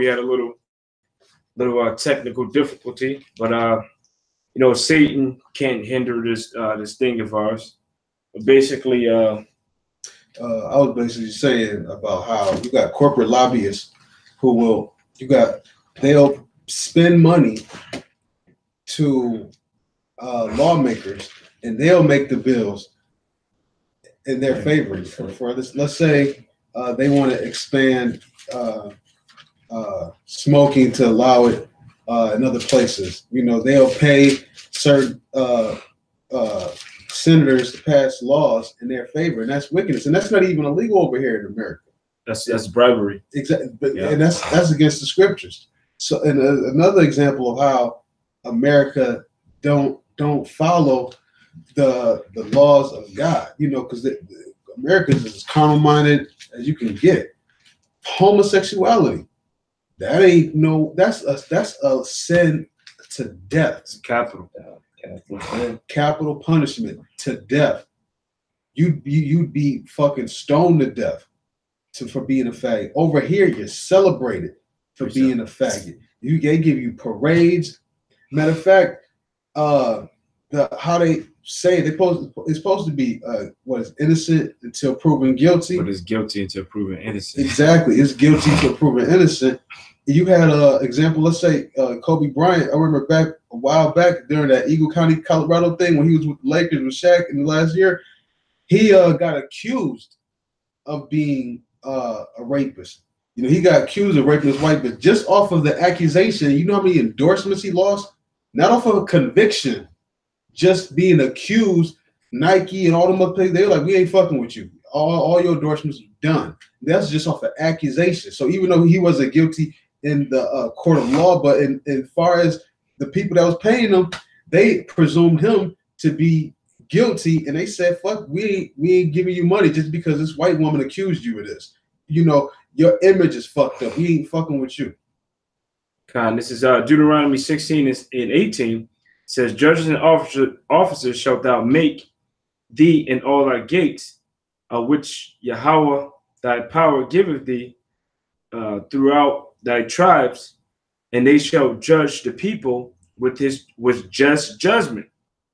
we had a little technical difficulty, but Satan can't hinder this thing of ours. But basically, I was basically saying about how you got corporate lobbyists who they'll spend money to lawmakers, and they'll make the bills in their favor. For this, let's say they want to expand smoking to allow it in other places. They'll pay certain senators to pass laws in their favor, and that's wickedness, and that's not even illegal over here in America. That's bribery. Exactly, and that's against the scriptures. So, and another example of how America don't follow the laws of God, because America is as carnal-minded as you can get. Homosexuality, that's a sin to death. It's capital punishment to death. You'd be fucking stoned to death for being a faggot. Over here, you're celebrated for being a faggot. They give you parades. Matter of fact, how they say it's supposed to be innocent until proven guilty. But it's guilty until proven innocent. Exactly, it's guilty until proven innocent. You had an example. Let's say Kobe Bryant. I remember back a while back during that Eagle County, Colorado thing when he was with the Lakers with Shaq in the last year. He got accused of being a rapist. He got accused of raping his wife, but just off of the accusation, you know how many endorsements he lost? Not off of a conviction, just being accused. Nike and all them other things, they were like, we ain't fucking with you. All your endorsements are done. That's just off of accusation. So even though he wasn't guilty in the court of law, but in far as the people that was paying him, they presumed him to be guilty, and they said, fuck, we ain't giving you money just because this white woman accused you of this. Your image is fucked up. We ain't fucking with you. This is Deuteronomy 16 and 18. It says, judges and officers shalt thou make thee in all thy gates, which Yahweh thy power giveth thee throughout thy tribes, and they shall judge the people with just judgment.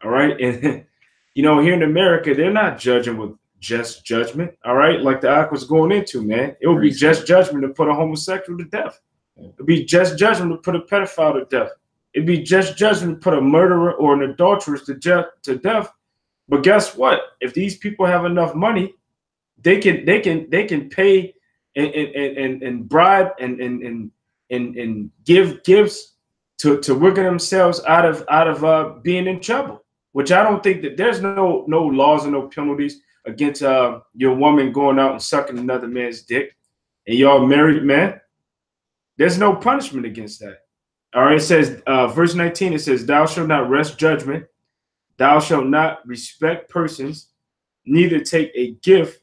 All right. And here in America, they're not judging with just judgment. All right. Like the act was going into, man. It would be just judgment to put a homosexual to death. It'd be just judgment to put a pedophile to death. It'd be just judgment to put a murderer or an adulteress to death. But guess what? If these people have enough money, they can pay and bribe and give gifts to wiggle themselves out of being in trouble. Which I don't think that there's no laws and no penalties against your woman going out and sucking another man's dick, and y'all married, man. There's no punishment against that. All right, it says, verse 19, it says, thou shalt not wrest judgment, thou shalt not respect persons, neither take a gift,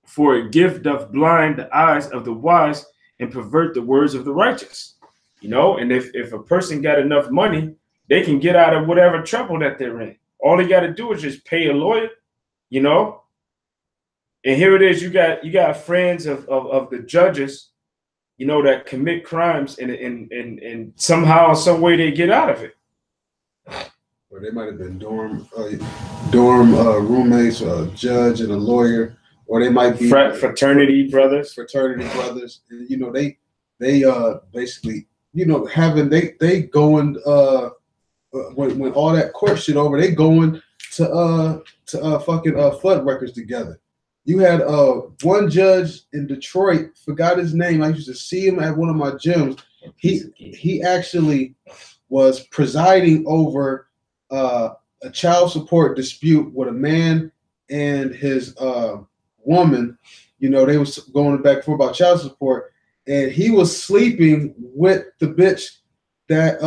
for a gift doth blind the eyes of the wise and pervert the words of the righteous. And if a person got enough money, they can get out of whatever trouble that they're in. All they got to do is just pay a lawyer, And here it is. You got friends of the judges, that commit crimes, and somehow, some way, they get out of it. Or they might have been dorm roommates, a judge and a lawyer, or they might be fraternity brothers. And, they basically, they going when all that court shit over, they going to fucking flood records together. You had one judge in Detroit, forgot his name. I used to see him at one of my gyms. He actually was presiding over a child support dispute with a man and his woman. They was going back and forth about child support, and he was sleeping with the bitch that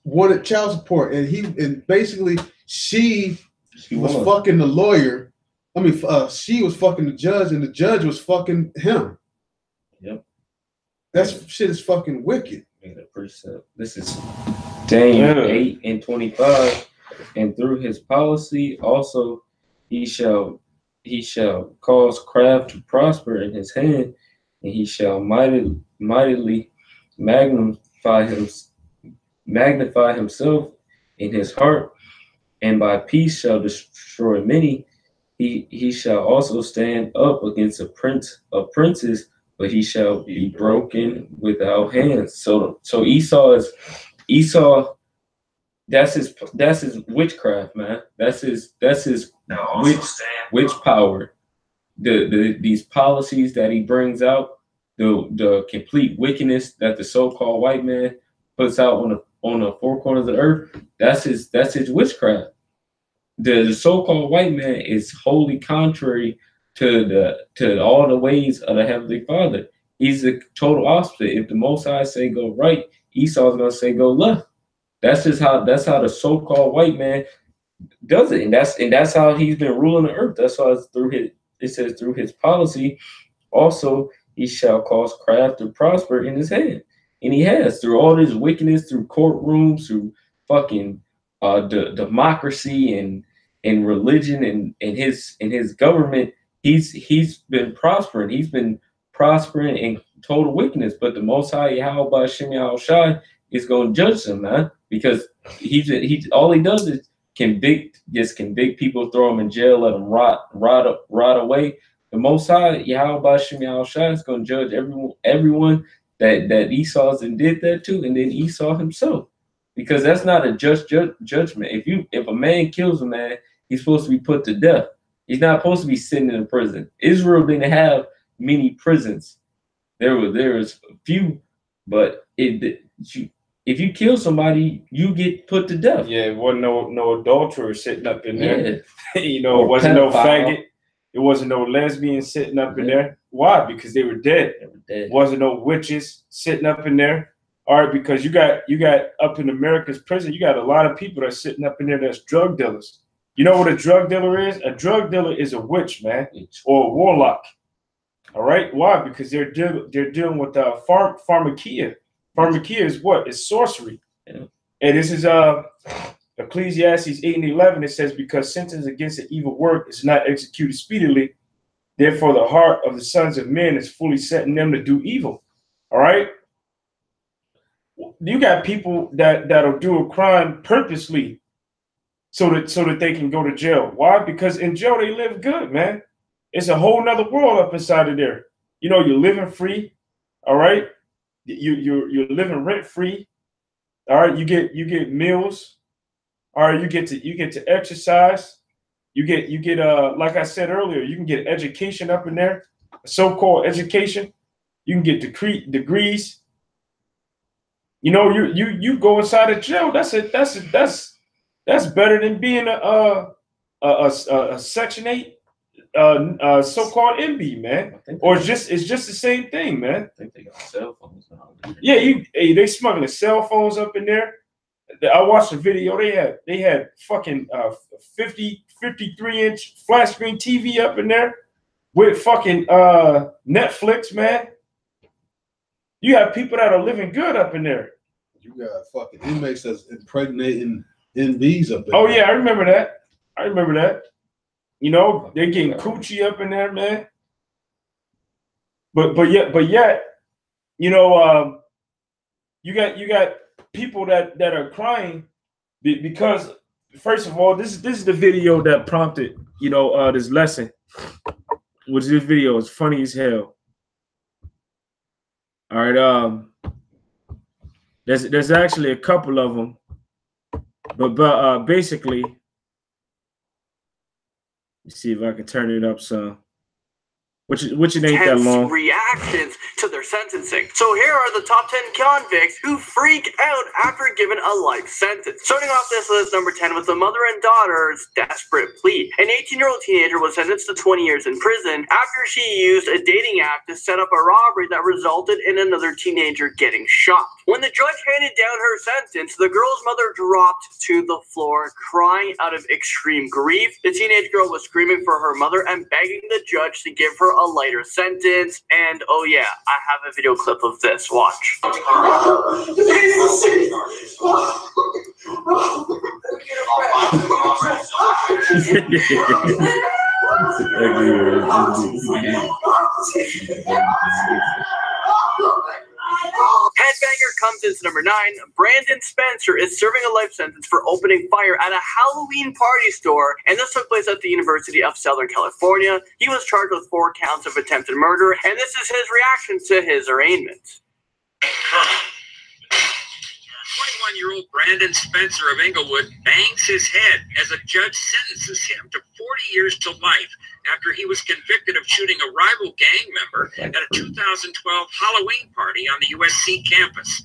wanted child support, and basically she was fucking the lawyer. She was fucking the judge, and the judge was fucking him. Yep. That shit is fucking wicked. This is Daniel 8 and 25. And through his policy also he shall cause craft to prosper in his hand, and he shall mightily magnify himself in his heart, and by peace shall destroy many. He shall also stand up against a prince of princes, but he shall be broken without hands. So Esau. That's his witchcraft, man. That's his witch power. These policies that he brings out, the complete wickedness that the so-called white man puts out on the four corners of the earth. That's his witchcraft. The so-called white man is wholly contrary to all the ways of the Heavenly Father. He's the total opposite. If the Most High say go right, Esau's gonna say go left. That's how the so-called white man does it, and that's how he's been ruling the earth. That's why it's through his policy. Also, he shall cause craft to prosper in his hand, and he has through all this wickedness, through courtrooms, through fucking democracy and religion and his government. He's been prospering. He's been prospering in total wickedness. But the Most High Yahweh Shem Shai is going to judge him, man, because he all he does is convict people, throw them in jail, let them rot away. The Most High Yahweh Shem Shai is going to judge everyone that Esau's and did that to, and then Esau himself, because that's not a just judgment. If a man kills a man, he's supposed to be put to death. He's not supposed to be sitting in a prison. Israel didn't have many prisons. There was a few, but if you kill somebody, you get put to death. Yeah, it wasn't no adulterer sitting up in there. Yeah. It wasn't no faggot. It wasn't no lesbian sitting up in there. Why? Because they were dead. It wasn't no witches sitting up in there. All right, because you got up in America's prison, you got a lot of people that's sitting up in there that's drug dealers. You know what a drug dealer is? A drug dealer is a witch, man, or a warlock. All right, why? Because they're dealing with pharmakia. Pharmakia is what? It's sorcery. Yeah. And this is Ecclesiastes 8:11. It says, because sentence against an evil work is not executed speedily, therefore the heart of the sons of men is fully set in them to do evil. All right. You got people that'll do a crime purposely so that they can go to jail. Why? Because in jail they live good, man. It's a whole nother world up inside of there. You know, you're living free. All right. You're living rent free. All right. You get meals. All right. You get to exercise. You get like I said earlier, you can get education up in there, so-called education. You can get degrees. You know, you go inside of jail. That's better than being a Section 8 so-called MB, man. Or it's just the same thing, man. I think they got cell phones now. Yeah, they smuggling cell phones up in there. I watched a video. They had fucking 53-inch flat screen TV up in there with fucking Netflix, man. You have people that are living good up in there. You got fucking inmates that's impregnating NBs up there. Oh yeah, I remember that. You know, they're getting coochie up in there, man. But yet, you know, you got people that are crying because, first of all, this is the video that prompted, you know, this lesson. Which this video is funny as hell. All right, there's actually a couple of them, but basically, let's see if I can turn it up some. Which it ain't that long. Reactions to their sentencing. So here are the top 10 convicts who freak out after given a life sentence. Starting off this list, number 10 was the mother and daughter's desperate plea. An 18-year-old teenager was sentenced to 20 years in prison after she used a dating app to set up a robbery that resulted in another teenager getting shot. When the judge handed down her sentence, the girl's mother dropped to the floor, crying out of extreme grief. The teenage girl was screaming for her mother and begging the judge to give her a lighter sentence. And oh yeah, I have a video clip of this. Watch. banger comes into number 9. Brandon Spencer is serving a life sentence for opening fire at a Halloween party store, and this took place at the University of Southern California. He was charged with 4 counts of attempted murder, and this is his reaction to his arraignment. 21-year-old Brandon Spencer of Inglewood bangs his head as a judge sentences him to 40 years to life after he was convicted of shooting a rival gang member at a 2012 Halloween party on the USC campus.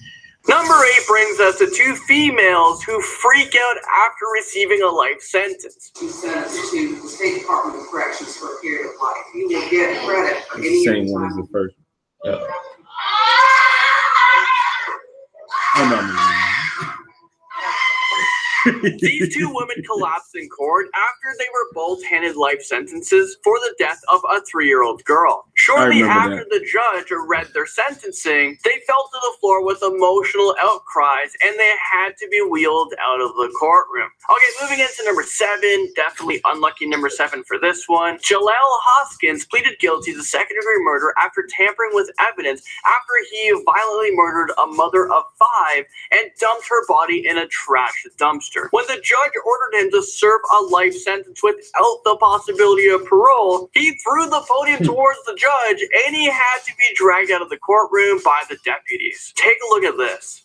Number 8 brings us to 2 females who freak out after receiving a life sentence. Be sentenced to the State Department of Corrections for a period of life. You will get credit for any Same one as the first. Yeah. Oh, no. These 2 women collapsed in court after they were both handed life sentences for the death of a 3-year-old girl. Shortly after the judge read their sentencing, they fell to the floor with emotional outcries, and they had to be wheeled out of the courtroom. Okay, moving into number 7, definitely unlucky number 7 for this one. Jaleel Hoskins pleaded guilty to second-degree murder after tampering with evidence after he violently murdered a mother of 5 and dumped her body in a trash dumpster. When the judge ordered him to serve a life sentence without the possibility of parole, he threw the podium towards the judge, and he had to be dragged out of the courtroom by the deputies. Take a look at this.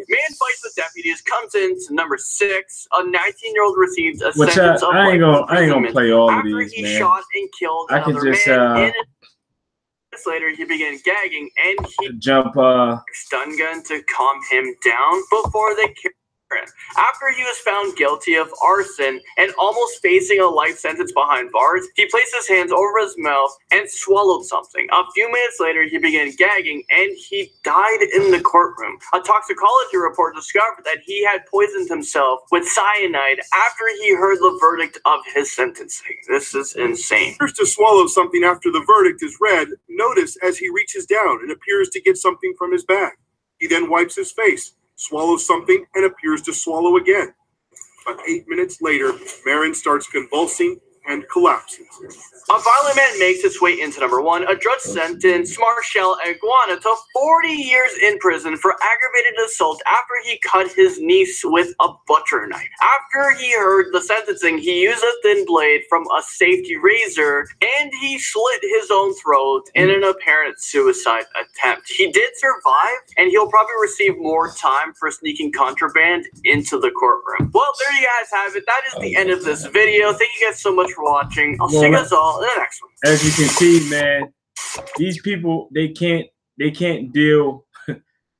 Man fights with deputies, comes into number 6. A 19-year-old receives a sentence of I ain't gonna play all of after these, he man. shot and killed I can another just man. Later, he began gagging, and he jump stun gun to calm him down before they killed him. After he was found guilty of arson and almost facing a life sentence behind bars, he placed his hands over his mouth and swallowed something. A few minutes later, he began gagging, and he died in the courtroom. A toxicology report discovered that he had poisoned himself with cyanide after he heard the verdict of his sentencing. This is insane. Appears to swallow something after the verdict is read. Notice as he reaches down and appears to get something from his bag. He then wipes his face, swallows something, and appears to swallow again. But 8 minutes later, Marin starts convulsing and collapses. A violent man makes its way into number 1. A judge sentenced Marshall Iguana to 40 years in prison for aggravated assault after he cut his niece with a butcher knife. After he heard the sentencing, he used a thin blade from a safety razor, and he slit his own throat in an apparent suicide attempt. He did survive, and he'll probably receive more time for sneaking contraband into the courtroom. Well, there you guys have it. That is the end of this video. Thank you guys so much for watching. I'll see you guys all in the next one. As you can see, man, these people they can't deal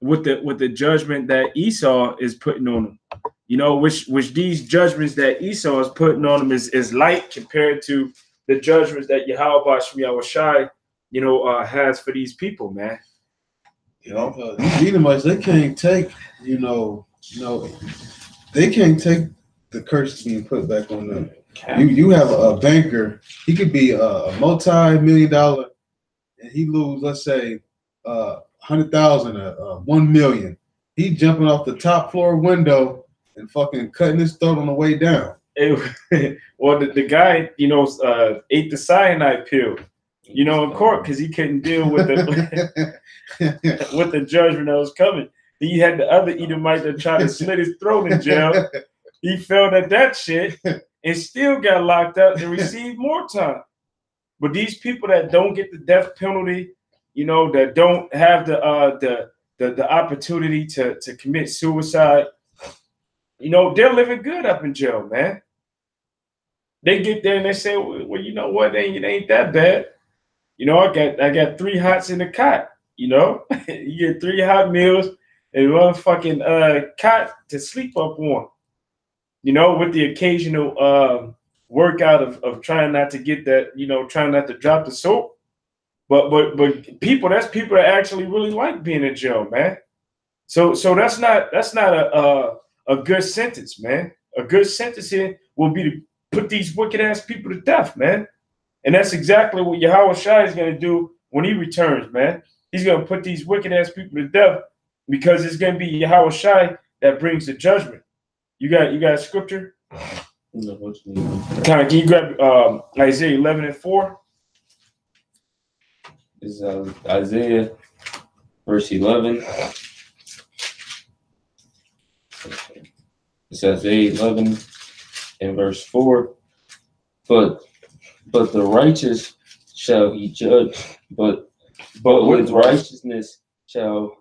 with the judgment that Esau is putting on them. You know, which these judgments that Esau is putting on them is light compared to the judgments that Yahweh Shai, you know, has for these people, man. You know, these Edomites, they can't take, they can't take the curse being put back on them. You have a banker, he could be a multi-million-dollar, and he lose, let's say, 100,000, 1 million. He jumping off the top floor window and fucking cutting his throat on the way down. Well, the guy, you know, ate the cyanide pill, you know, in court because he couldn't deal with the with the judgment that was coming. He had the other Edomite that tried to slit his throat in jail. He failed at that shit and still got locked up and received more time. But these people that don't get the death penalty, you know, that don't have the opportunity to commit suicide, you know, they're living good up in jail, man. They get there and they say, well, you know what, it ain't that bad. You know, I got 3 hots in the cot, you know. You get 3 hot meals and 1 fucking cot to sleep up on. You know, with the occasional workout of trying not to get that, you know, trying not to drop the soap. But people, that's people that actually really like being in jail, man. So that's not a good sentence, man. A good sentence here will be to put these wicked ass people to death, man. And that's exactly what Yahweh Shai is gonna do when he returns, man. He's gonna put these wicked ass people to death because it's going to be Yahweh Shai that brings the judgment. You got scripture? No, Can you grab Isaiah 11:4? This is Isaiah verse 11. It's Isaiah 11 and verse 4. But the righteous shall he judge, but with righteousness shall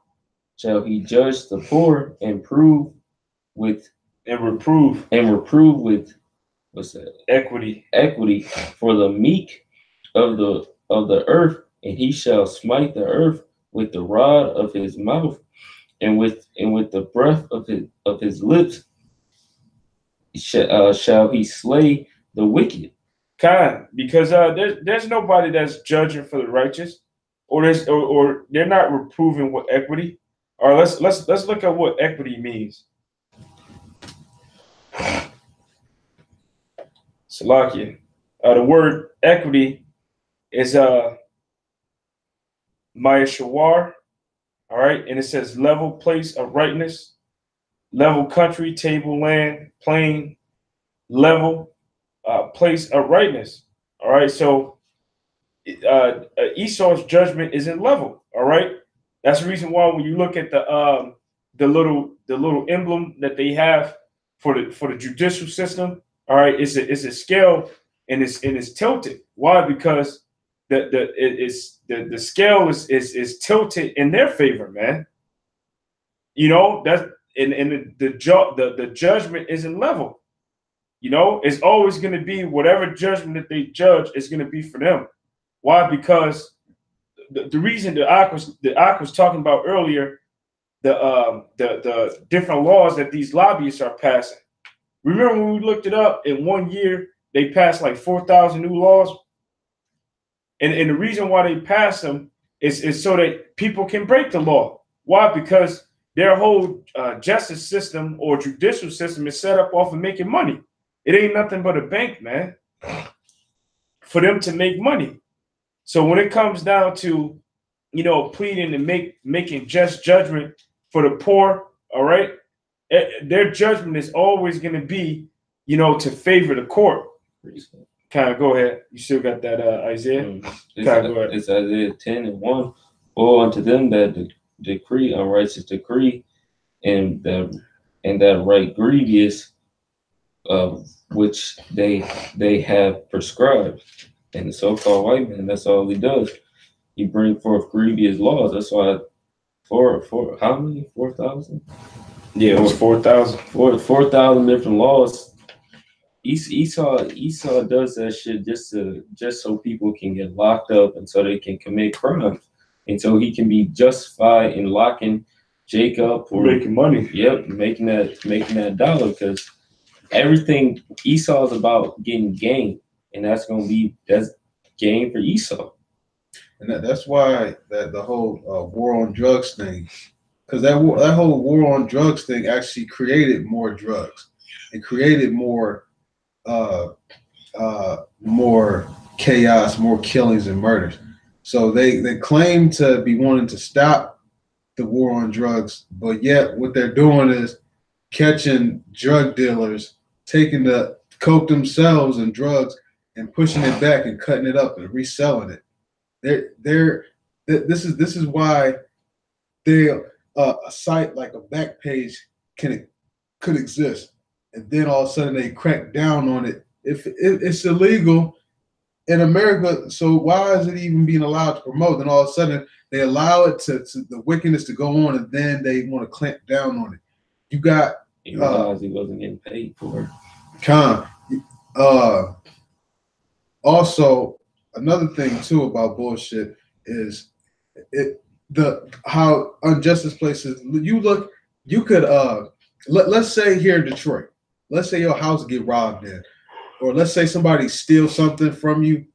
he judge the poor and reprove with what's that? Equity for the meek of the earth, and he shall smite the earth with the rod of his mouth, and with the breath of his lips shall he slay the wicked. Because there's nobody that's judging for the righteous, or they're not reproving with equity. Or let's look at what equity means. Salakia. The word equity is Mayashawar, all right, and it says level place of rightness, level country, table, land, plain, level place of rightness. All right, so Esau's judgment isn't level. All right, that's the reason why when you look at the little emblem that they have for the judicial system, all right, it's a scale and it's tilted. Why? Because the scale is tilted in their favor, man. You know that, and the judgment isn't level. You know, it's always going to be whatever judgment that they judge is going to be for them. Why? Because the reason the Ak was talking about earlier, the different laws that these lobbyists are passing. Remember when we looked it up? In 1 year, they passed like 4,000 new laws. And the reason why they pass them is so that people can break the law. Why? Because their whole justice system or judicial system is set up off of making money. It ain't nothing but a bank, man, for them to make money. So when it comes down to, you know, pleading and making just judgment for the poor, all right, their judgment is always going to be, you know, to favor the court. Kind of go ahead. You still got that Isaiah? Go ahead. It's Isaiah 10:1. Woe unto them that decree unrighteous decree, and that right grievous, which they have prescribed. And the so-called white man, that's all he does. He bring forth grievous laws. That's why for how many? 4,000? Yeah, it was 4,000. 4,000 different laws. Esau does that shit just so people can get locked up and so they can commit crimes, and so he can be justified in locking Jacob or making money. Yep, making that dollar, because everything Esau is about getting gain, and that's gain for Esau. And that's why the whole war on drugs thing, because that whole war on drugs thing actually created more drugs. It created more chaos, more killings and murders. So they claim to be wanting to stop the war on drugs, but yet what they're doing is catching drug dealers, taking the coke themselves and drugs and pushing it back and cutting it up and reselling it. This is why a site like a Backpage could exist. And then all of a sudden they crack down on it. If it's illegal in America, so why is it even being allowed to promote? Then all of a sudden they allow it to the wickedness to go on, and then they want to clamp down on it. You got he realized he wasn't getting paid for it. Also, another thing too about bullshit is how unjust this place is. You could let's say here in Detroit. Let's say your house get robbed in, or let's say somebody steals something from you.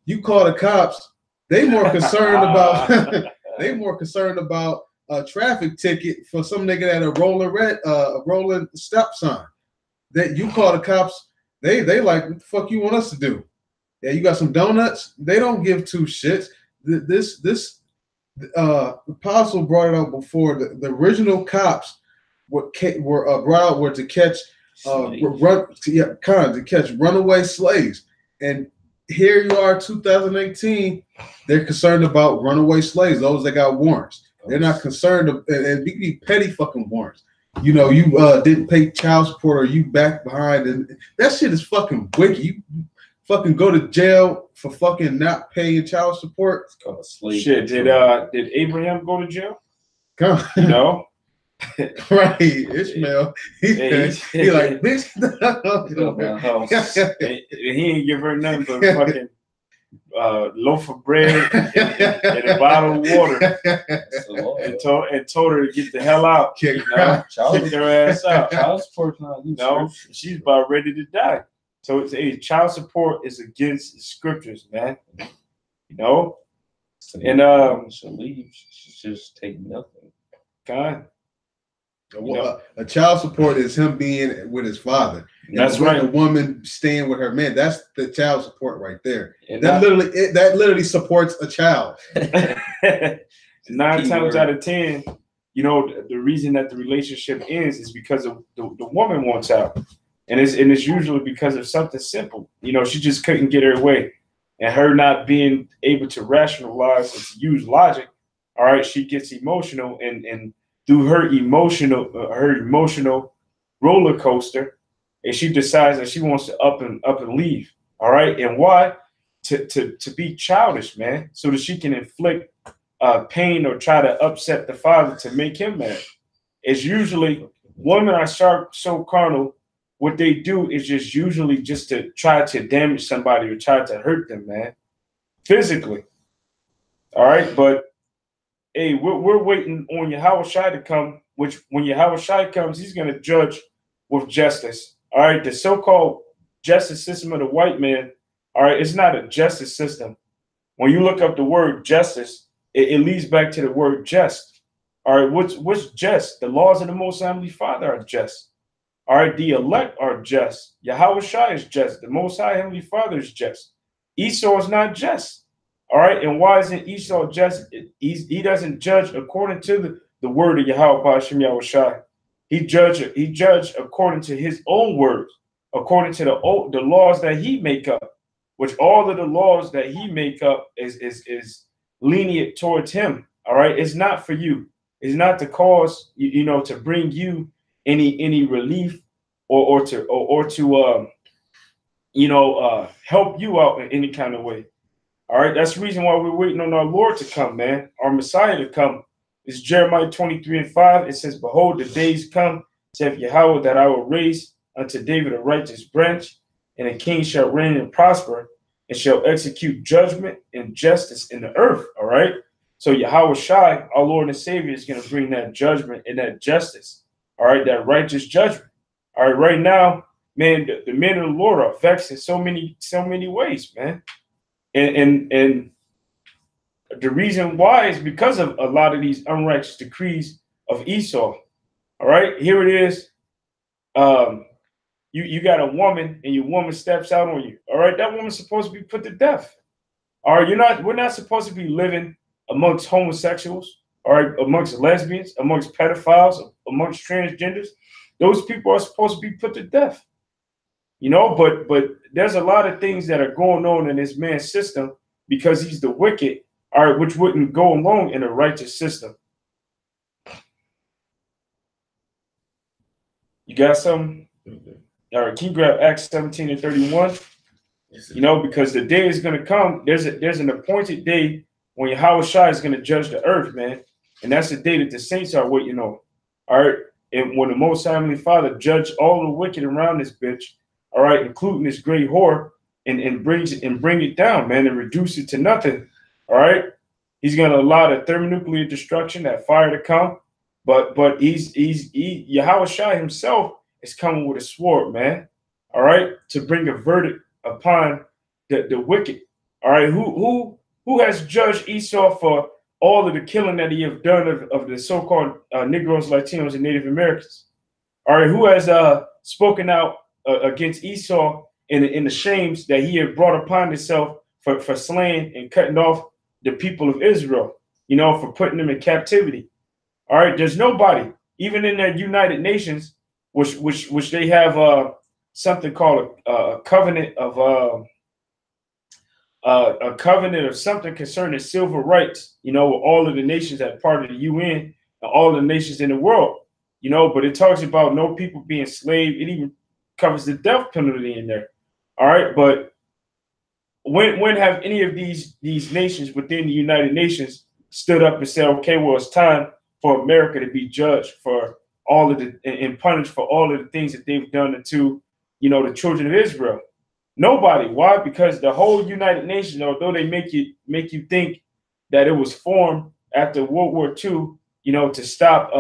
You call the cops. They more concerned about a traffic ticket for some nigga that a rolling stop sign. That you call the cops. They like, what the fuck you want us to do? Yeah, you got some donuts. They don't give two shits. This Apostle brought it up before. The original cops were brought out were to catch to catch runaway slaves. And here you are, 2018. They're concerned about runaway slaves, those that got warrants. They're not concerned, and be petty fucking warrants. You know, you didn't pay child support, or you back behind, and that shit is fucking wicked. You fucking go to jail for fucking not paying child support. It's called slave. Shit, did Abraham go to jail? Come, You know, right? Ishmael, he like bitch. He ain't give her nothing but a fucking loaf of bread and a bottle of water, and told her to get the hell out. Kicked Kicked her ass out. Child support's not She's about ready to die. So it's child support is against the scriptures, man. You know, and she'll leave. She just take nothing. God. A child support is him being with his father. That's right. A woman staying with her man. That's the child support right there. And that literally supports a child. 9 times out of 10, you know, the reason that the relationship ends is because of the woman wants out, and it's usually because of something simple. You know, she just couldn't get her way, and her not being able to rationalize and to use logic. All right, she gets emotional, and through her emotional roller coaster, and she decides that she wants to up and leave. All right, and why? To be childish, man, so that she can inflict pain or try to upset the father to make him mad. It's usually women are so carnal. What they do is just usually just to try to damage somebody or try to hurt them, man, physically. All right, but hey, we're waiting on Yahweh Shai to come, which when Yahweh Shai comes, he's going to judge with justice. All right, the so-called justice system of the white man, all right, it's not a justice system. When you look up the word justice, it leads back to the word just. All right, what's just? The laws of the Most High Heavenly Father are just. All right, the elect are just. Yahweh Shai is just. The Most High Heavenly Father is just. Esau is not just. All right, and why isn't Esau just? He doesn't judge according to the word of Yahweh B'Hashem Yahweh Shai. He judged according to his own words, according to the laws that he make up, which all of the laws that he make up is lenient towards him. All right, it's not for you. It's not to cause to bring you any relief or to help you out in any kind of way. All right, that's the reason why we're waiting on our Lord to come, man, our Messiah to come. It's Jeremiah 23:5. It says, "Behold, the days come, saith Yahweh, that I will raise unto David a righteous branch, and a king shall reign and prosper, and shall execute judgment and justice in the earth." All right. So Yahweh Shai, our Lord and Savior, is going to bring that judgment and that justice. All right, that righteous judgment. All right, right now, man, the men of the Lord are vexed in so many ways, man. And the reason why is because of a lot of these unrighteous decrees of Esau. All right, here it is. You got a woman, and your woman steps out on you. All right, that woman's supposed to be put to death. All right, we're not supposed to be living amongst homosexuals, all right, amongst lesbians, amongst pedophiles, amongst transgenders. Those people are supposed to be put to death. You know, but there's a lot of things that are going on in this man's system because he's the wicked, all right, which wouldn't go along in a righteous system. You got something? All right, can you grab Acts 17:31? You know, because the day is going to come. There's an appointed day when Yahweh Shai is going to judge the earth, man. And that's the day that the saints are waiting on. All right. And when the Most High Heavenly Father judged all the wicked around this bitch, all right, including this great whore, and bring it down, man, and reduce it to nothing. All right. He's going to allow the thermonuclear destruction, that fire to come. But Yahweh Shai himself is coming with a sword, man. All right, to bring a verdict upon the wicked. All right, who has judged Esau for all of the killing that he have done of the so-called Negroes, Latinos, and Native Americans? All right, who has spoken out against Esau in the shames that he had brought upon himself for slaying and cutting off the people of Israel? you know, for putting them in captivity. All right, there's nobody, even in the United Nations, which they have something called a covenant of a covenant of something concerning civil rights, you know, with all of the nations that are part of the UN and all the nations in the world, you know, but it talks about no people being enslaved. It even covers the death penalty in there. All right, but when have any of these nations within the United Nations stood up and said, okay, well, it's time for America to be judged for all of the and punished for all of the things that they've done to, you know, the children of Israel? Nobody. Why? Because the whole United Nations, although they make you think that it was formed after World War II, you know, to stop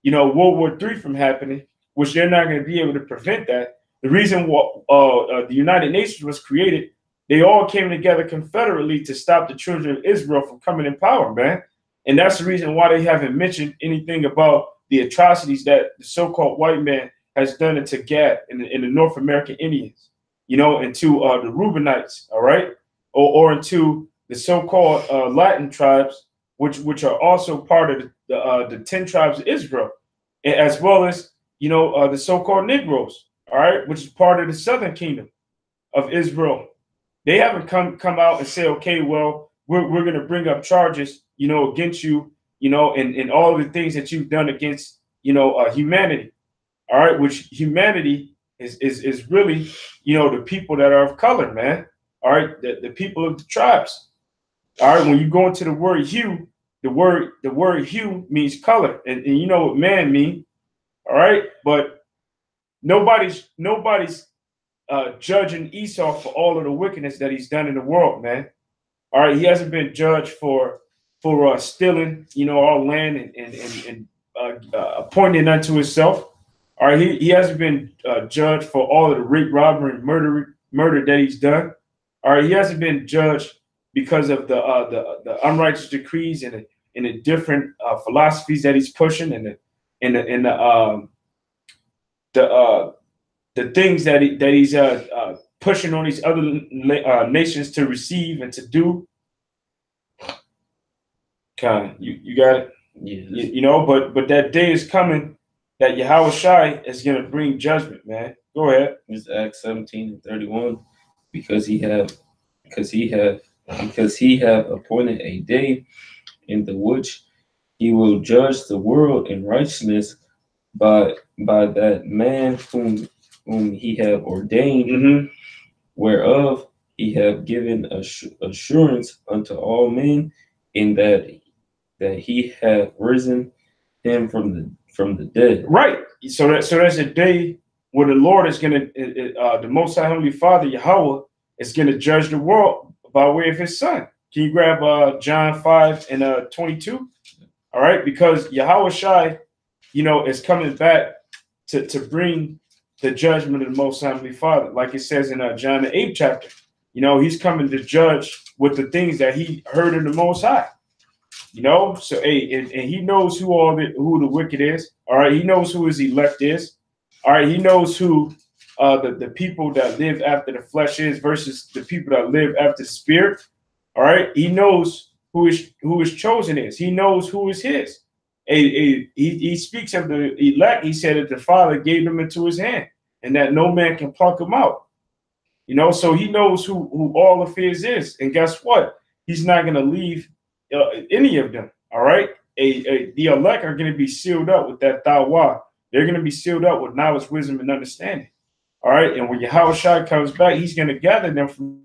you know, World War III from happening, which they're not going to be able to prevent that. The reason the United Nations was created, they all came together confederately to stop the children of Israel from coming in power, man. And that's the reason why they haven't mentioned anything about the atrocities that the so-called white man has done into Gad and the North American Indians, you know, into the Reubenites, all right, or into the so-called Latin tribes, which are also part of the 10 tribes of Israel, as well as, you know, the so-called Negroes, all right, which is part of the Southern Kingdom of Israel. They haven't come out and say, okay, well, we're going to bring up charges, you know, against you, you know, and all of the things that you've done against, you know, humanity, all right, which humanity is really, you know, the people that are of color, man, all right, the people of the tribes, all right. When you go into the word hue, the word hue means color, and you know what man mean, all right, but nobody's judging Esau for all of the wickedness that he's done in the world, man. All right, he hasn't been judged for stealing, you know, our land and appointing unto himself. All right, he hasn't been judged for all of the rape, robbery, and murder that he's done. All right, he hasn't been judged because of the unrighteous decrees and the different philosophies that he's pushing and the things that he's pushing on these other nations to receive and to do. You got it. Yes. You know, but that day is coming that Yahweh Shai is going to bring judgment, man. Go ahead. It's Acts 17:31, because he have appointed a day in the which he will judge the world in righteousness by that man whom he have ordained, whereof he have given assurance unto all men, in that he have risen him from the dead. Right. So that's a day where the Lord is going to, the Most High Heavenly Father, Yahweh, is going to judge the world by way of his son. Can you grab John 5 and 22? All right. Because Yahweh Shai, you know, is coming back to bring the judgment of the Most High Heavenly Father. Like it says in John the 8th chapter, you know, he's coming to judge with the things that he heard of the Most High. You know, so and he knows who the wicked is. All right, he knows who his elect is. All right, he knows who the people that live after the flesh is versus the people that live after the spirit. All right, he knows who his chosen is. He knows who is his. He speaks of the elect. He said that the Father gave them into his hand, and that no man can pluck them out. You know, so he knows who all of his is, and guess what? He's not going to leave any of them. All right, the elect are going to be sealed up with that Tawah. They're going to be sealed up with knowledge, wisdom, and understanding. All right, and when Yahweh Shai comes back, he's going to gather them from